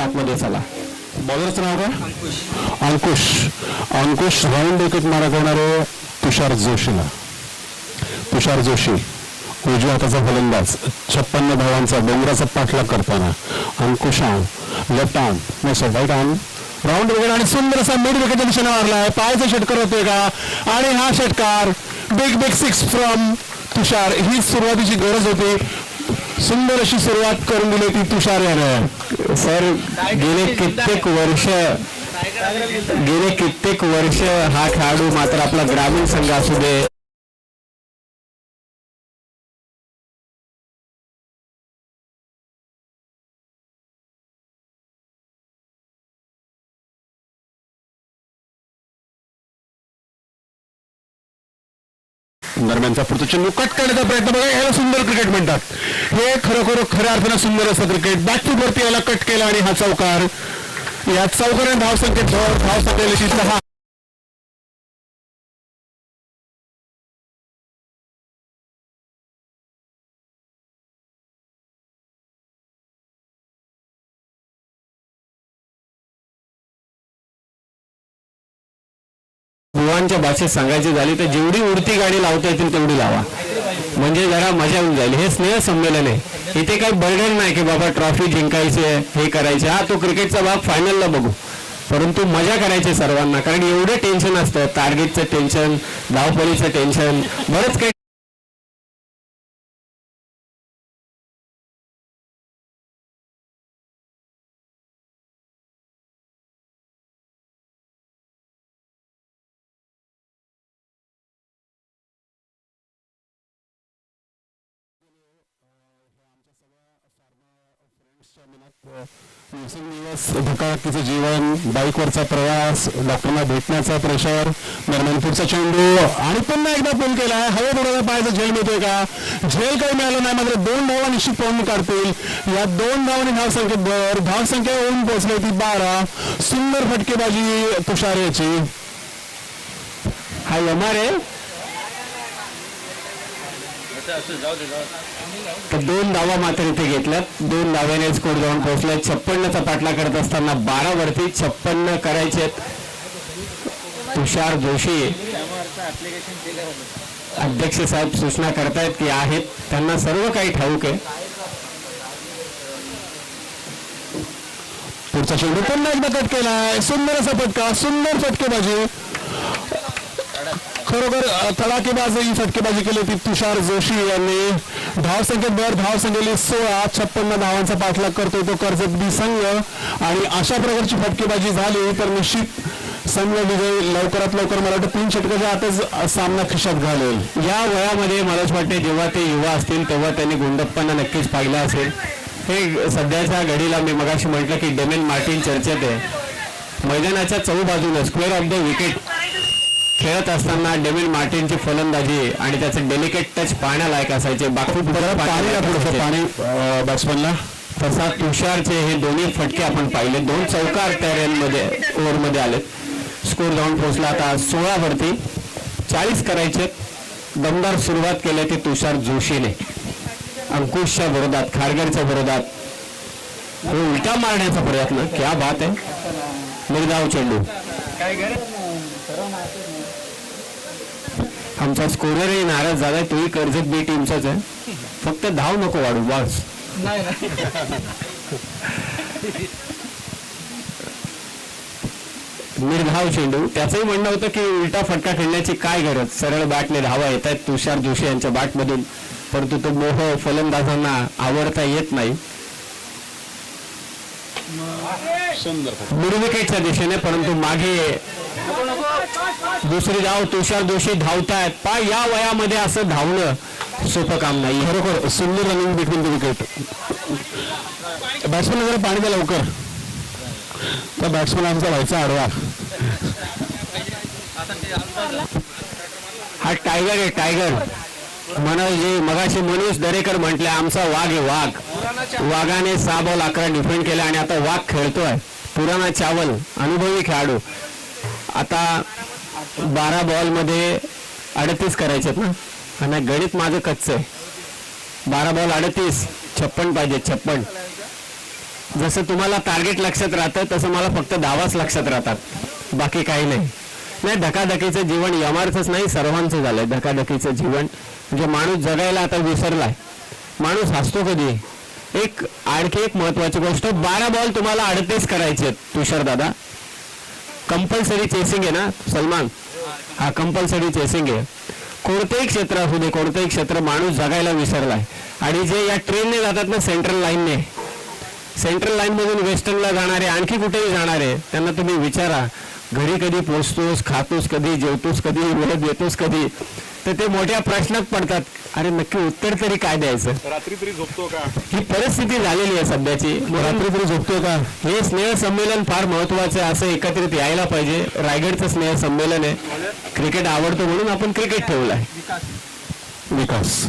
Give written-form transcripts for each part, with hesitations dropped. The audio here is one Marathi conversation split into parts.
आतमध्ये चला. बॉलरचं नाव काय? अंकुश राऊंड विकेट मारत होणारे तुषार जोशी उजव्या हाताचा फलंदाज 56 धावांचा डोंगराचा पाठलाग करताना Ankush left arm right arm round wicket आणि सुंदर असा मिड विकेटच्या दिशेने मारलाय. पायाचा षटकार होतोय का? आणि हा षटकार बिग सिक्स फ्रॉम तुषार. ही सुरुवातीची गरज होती. सुंदर अशी सुरुवात करून दिली ती तुषार याने. सर गेले कित्येक वर्ष हा खेळाडू मात्र आपला ग्रामीण संघ असू दे दरम्यानचा पुढचा चेंडू कट करण्याचा प्रयत्न बघा. याला सुंदर क्रिकेट म्हणतात. हे खरोखर खऱ्या अर्थानं सुंदर असं क्रिकेट. बॅक वरती याला कट केला आणि हा चौकार. या चौकाराने धावसंख्येत 6. बुवांच्या भाषेत सांगायची झाली तर जेवढी उडती गाडी लावता येतील तेवढी लावा, म्हणजे जरा मजा येऊन जाईल. हे स्नेह संमेलन आहे. इथे काही बर्डन नाही की बाबा ट्रॉफी जिंकायचे हे करायचे. हा तो क्रिकेटचा भाग फायनलला बघू, परंतु मजा करायची सर्वांना. कारण एवढं टेन्शन असतं. टार्गेटचं टेन्शन, धावपळीचं टेन्शन, बरंच काही. धकाधकीचं जीवन, बाईकवरचा प्रवास, डॉक्टरना भेटण्याचा प्रेशर. दरम्यान पुढचा चेंडू आणि पुन्हा एकदा पूल केलाय. हवेत उडाला. पायाचा झेल मिळतोय का? झेल काही मिळालं नाही. मात्र 2 धावा निश्चित पळून काढतील. या 2 धावांनी धावसंख्या होऊन पोहोचली ती 12. सुंदर फटकेबाजी तुषार याची. हा यमार आहे. तर 2 धावा मात्र इथे घेतल्यात. 2 धाव्याने स्कोर जाऊन पोहोचलाय. 56चा पाठला करत असताना 12 वरती 56 करायचे. तुषार जोशी अध्यक्ष साहेब सूचना करतायत की आहेत, त्यांना सर्व काही ठाऊक आहे. पुढचा चेंडू पुन्हा एकदा कट केलाय. सुंदर असा फटका, सुंदर फटकेबाजी. खरोखर तडाखेबाज ही फटकेबाजी केली होती तुषार जोशी यांनी. धावसंख्येत धावसंख्येली 16. 56 धावांचा पाठलाग करतोय तो कर्जत बी संघ. आणि अशा प्रकारची फटकेबाजी झाली तर निश्चित संघ विजय लवकरात लवकर. मला वाटतं 3 षटकाच्या आतच सामना खिशात घालेल. या वयामध्ये मलाच वाटते जेव्हा ते युवा असतील तेव्हा त्यांनी गुंडप्पांना नक्कीच पाहिलं असेल. हे सध्याच्या घडीला मी मगाशी म्हटलं की डेमेन मार्टिन चर्चेत आहे. मैदानाच्या चहूबाजूने स्क्वेअर ऑफ द विकेट खेळत असताना डेमिन मार्टिनची फलंदाजी आणि त्याचे डेलिकेट टच पाहण्यालायक असायचे. बाकी पाणी बॅट्समनला. तसा तुषारचे हे दोन्ही फटके आपण पाहिले. 2 चौकार त्या ओव्हरमध्ये आले. स्कोर जाऊन पोहोचला आता 16 वरती. 40 करायचे. दमदार सुरुवात केली ती तुषार जोशीने. अंकुशच्या विरोधात, खारघरच्या विरोधात उलटा मारण्याचा प्रयत्न. क्या बात आहे. निर्धाव चेंडू. आमचा स्कोररही नाराज झालाय. तोही कर्जत बी टीमचाच आहे. फक्त धाव नको वाढू बस. निर्धाव चेंडू. त्याचंही म्हणणं होतं की उलटा फटका खेळण्याची काय गरज, सरळ बॅटने धावा येत आहेत तुषार जोशी यांच्या बॅटमधून, परंतु तो मोह फलंदाजांना आवडता येत नाही. मिड विकेटच्या दिशेने, परंतु मागे दुसरी धाव. तुषार जोशी धावतायत. या वयामध्ये असं धावणं सोपं काम नाही. खरोखर सुंदर running between the wicket. Batsman जरा पाणी द्या लवकर. त्या बॅट्समॅन आमचा व्हायचा आडवा. हा टायगर आहे. टायगर म्हणजे मगाशी मनीष दरेकर म्हटले आमचा वाघ आहे. वाघाने 6 बॉल 11 डिफेंड केले आणि आता वाघ खेळतोय. पुराणा चावल अनुभवी खेळाडू. आता 12 बॉलमध्ये 38 करायचेत ना. आणि गणित माझं कच्चं आहे. 12 बॉल 38, 56 पाहिजे. 56 जसं तुम्हाला टार्गेट लक्षात राहतं तसं मला फक्त धावाच लक्षात राहतात, बाकी काही नाही. नाही, धकाधकीचं जीवन यमार्थच नाही, सर्वांचं झालंय धकाधकीचं जीवन. म्हणजे माणूस जगायला आता विसरलाय. माणूस हसतो कधी. आणखी एक महत्वाची गोष्ट, 12 बॉल तुम्हाला 38 करायचे आहेत तुषार दादा. कंपल्सरी चेसिंग आहे ना सलमान? हा कंपल्सरी चेसिंग आहे. कोणतेही क्षेत्र असू दे, कोणतेही क्षेत्र, माणूस जगायला विसरलाय. आणि जे या ट्रेनने जातात ना, सेंट्रल लाईनने, सेंट्रल लाईन मधून वेस्टर्नला जाणारे, आणखी कुठेही जाणारे, त्यांना तुम्ही विचारा घरी कधी पोचतोस, खातोस कधी, जेवतोस कधी, वेळेत येतोस कधी, तर ते मोठ्या प्रश्नात पडतात. अरे नक्की उत्तर तरी काय द्यायचं? रात्री तरी झोपतो का? ही परिस्थिती झालेली आहे सध्याची. रात्री तरी झोपतो का? हे स्नेह संमेलन फार महत्वाचं आहे, असं एकत्रित यायला पाहिजे. रायगडचं स्नेह संमेलन आहे. क्रिकेट आवडतो म्हणून आपण क्रिकेट ठेवलं आहे. विकास,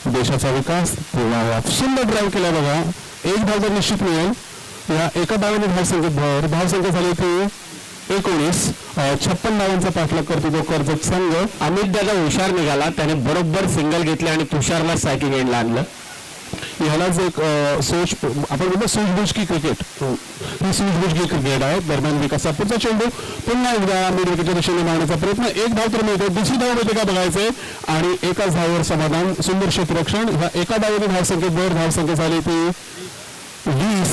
देशाचा विकास तेव्हा सुंदर ड्राईव्ह केला बघा. एक धाव जर निश्चित मिळेल. या एका धावाने धावसंख्या झाली ती 19. 56 धावांचा पाठलाग करतो तो कर्जत संघ. अमित दादा हुशार निघाला, त्याने बरोबर सिंगल घेतले आणि तुषारला सायकिंग एंडला आणलं. ह्यालाच एक आपण म्हणतो सूझबूझकी क्रिकेट, ही सूझबूझकी क्रिकेट आहे. दरम्यान विकासापूरचा चेंडू पुन्हा एकदा मिड विकेटच्या दिशेने मारण्याचा प्रयत्न. एक धाव तर मिळते, दुसरी धाव मिळते का बघायचंय. आणि एकाच धावावर समाधान. सुंदर क्षेत्ररक्षण. ह्या एका धावाने धावसंख्येत धावसंख्या झाली ती 20.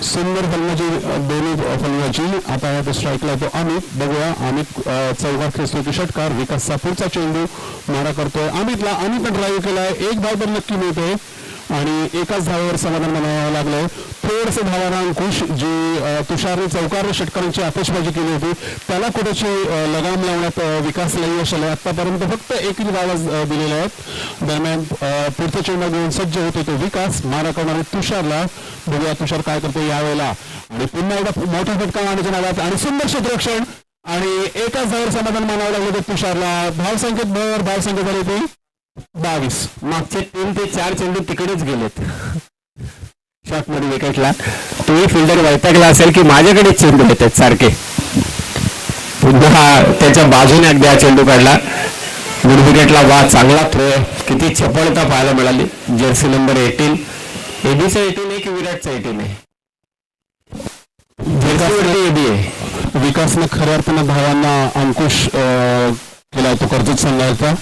सुंदर फलंदाजी दोन्ही फलंदाजी. आता या स्ट्राईकला तो अमित. बघूया अमित चौघात खेचतो की षटकार. विकास सापूरचा चेंडू मारा करतोय अमितला. अमितनं ड्राईव्ह केलाय. एक धाव तर नक्की मिळते आणि एकाच धावावर समाधान म्हणावं लागलंय. थोडंसं धावाना अंकुश, जी तुषारने चौकार षटकारांची आतिषबाजी केली होती, त्याला कुठेची लगाम लावण्यात विकासला यश आलंय. आतापर्यंत फक्त एकही धावा दिलेल्या आहेत. दरम्यान पुढचा चेंडू घेऊन सज्ज होते तो विकास. मारा करणारे तुषारला. बघूया तुषार काय करतो यावेळेला. आणि पुन्हा एकदा मोठा फटका मारण्याच्या नादात आणि सुंदर क्षेत्ररक्षण आणि एकाच धावावर समाधान मानावं लागलं ते तुषारला. धावसंख्येत धावसंख्या झाली ती 22. मागचे 3 ते 4 चेंडू तिकडेच गेलेत शॉर्ट मध्ये विकेटला. तुम्ही फिल्डर वैतागला असेल की माझ्याकडे चेंडू येतात सारखे. पुन्हा त्याच्या बाजूने अगदी हा चेंडू काढला. मिड विकेटला. वा, चांगला थ्रो आहे. किती चपळता पाहायला मिळाली. जर्सी नंबर 18, एबीचा 18 आहे की विराटचा 18 आहे? जर्सीवरती एबी आहे. विकासनं खऱ्या अर्थानं धावांना अंकुश केला तो कर्जत संघाचा.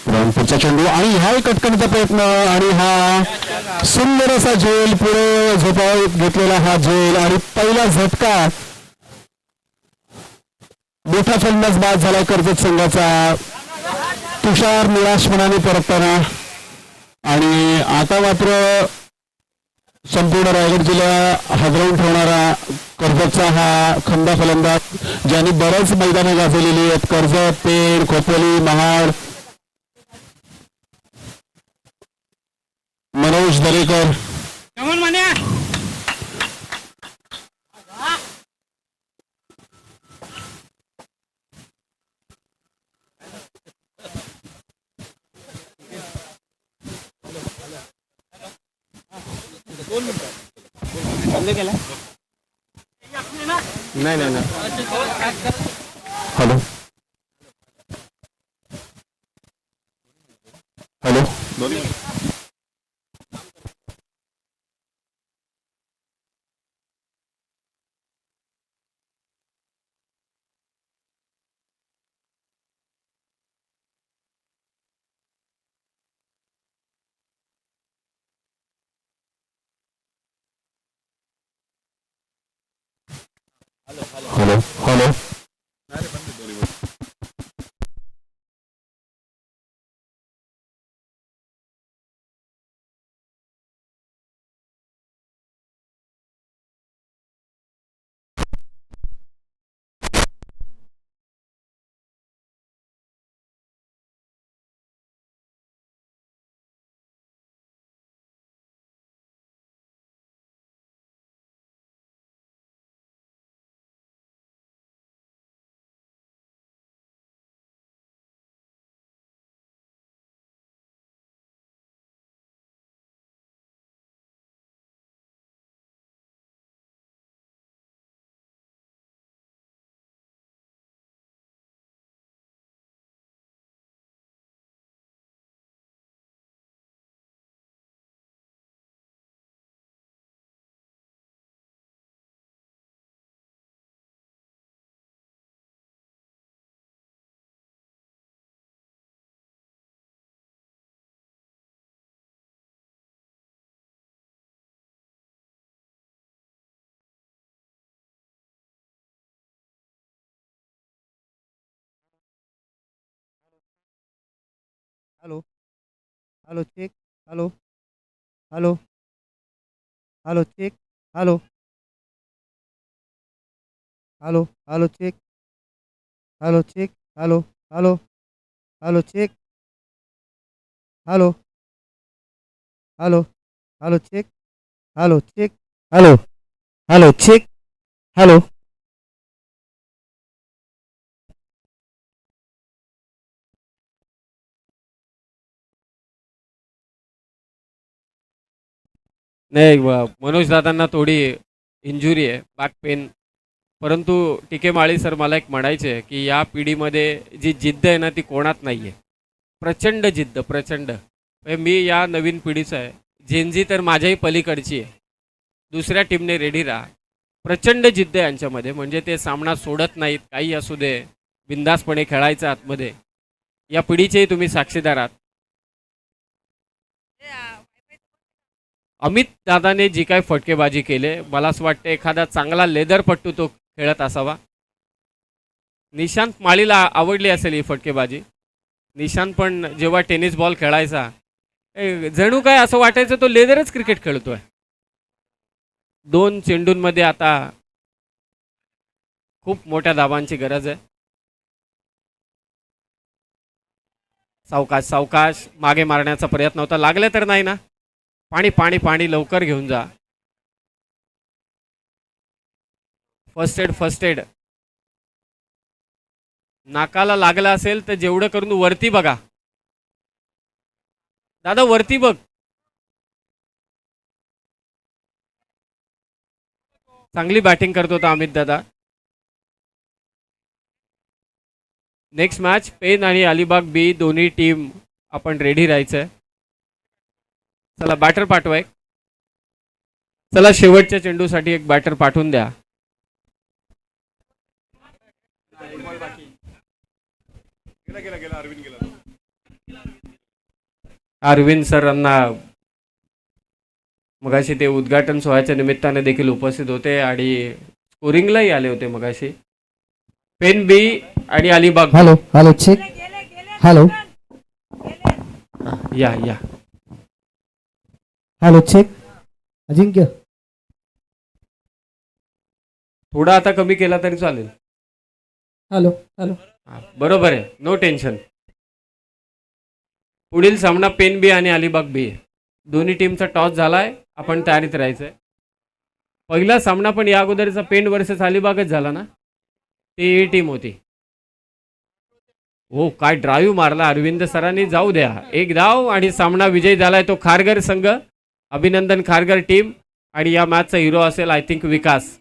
पुढचा चेंडू आणि ह्या कटकणीचा प्रयत्न आणि हा सुंदर असा झेल, पुढे झोपाव घेतलेला हा झेल आणि पहिला झटका. मोठा फलंदाज बाद झाला कर्जत संघाचा. तुषार निराश मनाने परतताना. आणि आता मात्र संपूर्ण रायगड जिल्हा हादरवून ठेवणारा कर्जतचा हा खंदा फलंदाज, ज्याने बरेच मैदाने गाजवलेली आहेत. कर्जत, पेड, खोपोली, महाड. मनोज दरेकर. नाही. Hello hello. Hello hello. Hello hello check hello hello hello check hello hello hello check hello check hello hello hello check hello hello hello check hello check hello hello check hello नाही मनोज दादांना थोडी इंजुरी आहे, बॅक पेन. परंतु टिके माळी सर, मला एक म्हणायचे आहे की या पिढीमध्ये जी जिद्द आहे ना ती कोणात नाही आहे. प्रचंड जिद्द, प्रचंड. मी या नवीन पिढीचा आहे. जेनजी तर माझ्याही पलीकडची आहे. दुसऱ्या टीमने रेडी राहा. प्रचंड जिद्द आहे यांच्यामध्ये, म्हणजे ते सामना सोडत नाहीत, काही असू दे, बिंदासपणे खेळायचं आतमध्ये. या पिढीचेही तुम्ही साक्षीदार आहात. अमित दादाने जी काय फटकेबाजी केले, मला असं वाटतं एखादा चांगला लेदरपट्टू तो खेळत असावा. निशांत माळीला आवडली असेल ही फटकेबाजी. निशांत पण जेव्हा टेनिस बॉल खेळायचा, जणू काय असं वाटायचं तो लेदरच क्रिकेट खेळतोय. 2 चेंडूंमध्ये आता खूप मोठ्या धावांची गरज आहे. सावकाश सावकाश, मागे मारण्याचा प्रयत्न होता, लागले तर नाही ना. पाणी पाणी पाणी, लवकर घेऊन जा. First aid, first aid. नाकाला लागला असेल तर जेवढं करून वरती बघा. दादा वरती बघ. चांगली बॅटिंग करत होता अमित दादा. नेक्स्ट मॅच पेन आणि अलिबाग बी दोन्ही टीम आपण रेडी राहायचंय. चला बॅटर पाठवा एक. चला शेवटच्या चेंडूसाठी एक बॅटर पाठवून द्या. अरविंद सरांना मगाशी ते उद्घाटन सोहळ्याच्या निमित्ताने देखील उपस्थित होते आणि स्कोरिंगलाही आले होते मगाशी. पेन बी आणि Alibag. Hello hello check hello या या. हॅलो चेक अजिंक्य थोडा आता कमी केला तरी चालेल. हॅलो हॅलो बरोबर आहे, नो टेन्शन. पुढील सामना पेन बी आणि अलिबाग बी. दोन्ही टीमचा टॉस झालाय, आपण तयारीत राहायचंय. पहिला सामना पण या अगोदरचा पेन वर्सेस अलिबागच झाला ना. ती टीम होती. हो, काय ड्राईव्ह मारला अरविंद सरांनी. जाऊ द्या, एक धाव आणि सामना विजयी झालाय तो खारघर संघ. अभिनंदन खारघर टीम. आणि या मॅचचा हिरो असेल आय थिंक विकास.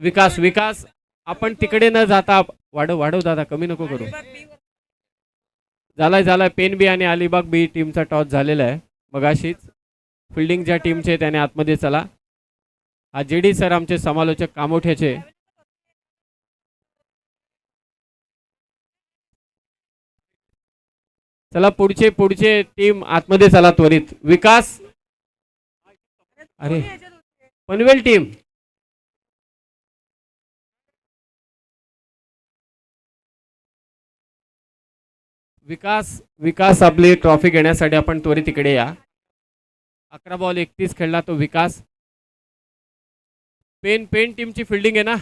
विकास विकास आपण तिकडे न जाता वाढव वाढव दादा, कमी नको करू. झालाय पेन बी आणि अलिबाग बी टीमचा टॉस झालेला आहे मगाशीच. फिल्डिंग ज्या टीमचे त्याने आतमध्ये चला. हा जेडी सर आमचे समालोचक कामोठ्याचे. चला पुढचे टीम आतमध्ये चला त्वरित. विकास, अरे पनवेल टीम. विकास विकास आपली ट्रॉफी घेण्यासाठी आपण त्वरित तिकडे या. 11 बॉल 31 खेळला तो विकास. पेन टीमची फिल्डिंग आहे ना.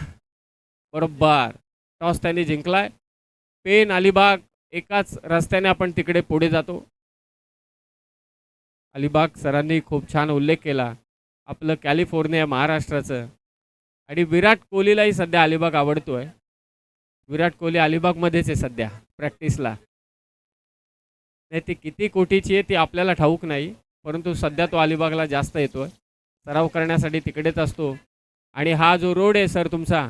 बरोबर, टॉस त्यांनी जिंकलाय. पेन अलिबाग एकाच रस्त्याने आपण तिकडे पुढे जातो. अलिबाग सरांनी खूप छान उल्लेख केला आपलं कॅलिफोर्निया महाराष्ट्राचं. आणि विराट कोहलीलाही सध्या अलिबाग आवडतोय. विराट कोहली अलिबागमध्येच आहे सध्या प्रॅक्टिसला. नाही ती किती कोटीची आहे ती आपल्याला ठाऊक नाही, परंतु सध्या तो अलिबागला जास्त येतोय. सराव करण्यासाठी तिकडेच असतो. आणि हा जो रोड आहे सर तुमचा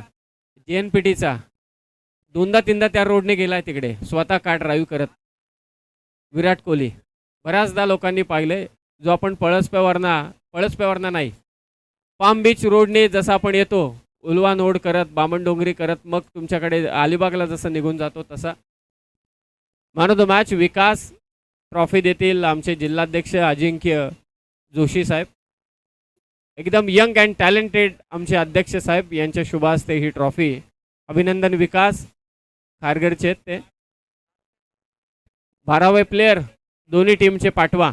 JNPTचा, 2दा-3दा त्या रोडने गेलाय तिकडे स्वतः कार ड्राईव्ह करत विराट कोहली. बऱ्याचदा लोकांनी पाहिले. जो आपण पळसपेवरना नाही, पाम बीच रोडने जसं आपण येतो उलवा नोड करत, बामणडोंगरी करत, मग तुमच्याकडे अलिबागला जसं निघून जातो तसा. Man of the match Vikas. Trophy देतील आमचे जिल्हाध्यक्ष अजिंक्य जोशी साहेब. एकदम यंग अँड टॅलेंटेड आमचे अध्यक्ष साहेब यांच्या शुभ हस्ते ही ट्रॉफी. अभिनंदन विकास, खारघरचे ते. 12वे प्लेयर दोन्ही टीमचे पाठवा.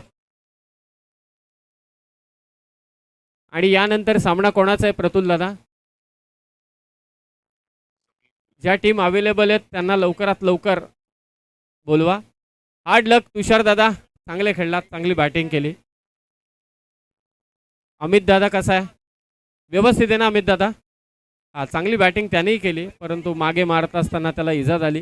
आणि यानंतर सामना कोणाचा आहे प्रतुल दादा? ज्या टीम अवेलेबल आहेत त्यांना लवकरात लवकर बोलवा. हार्ड लक तुषार दादा, चांगले खेळलात, चांगली बॅटिंग केली. अमित दादा कसा आहे? व्यवस्थित आहे ना अमित दादा? हा, चांगली बॅटिंग त्यानेही केली, परंतु मागे मारत असताना त्याला इजा झाली.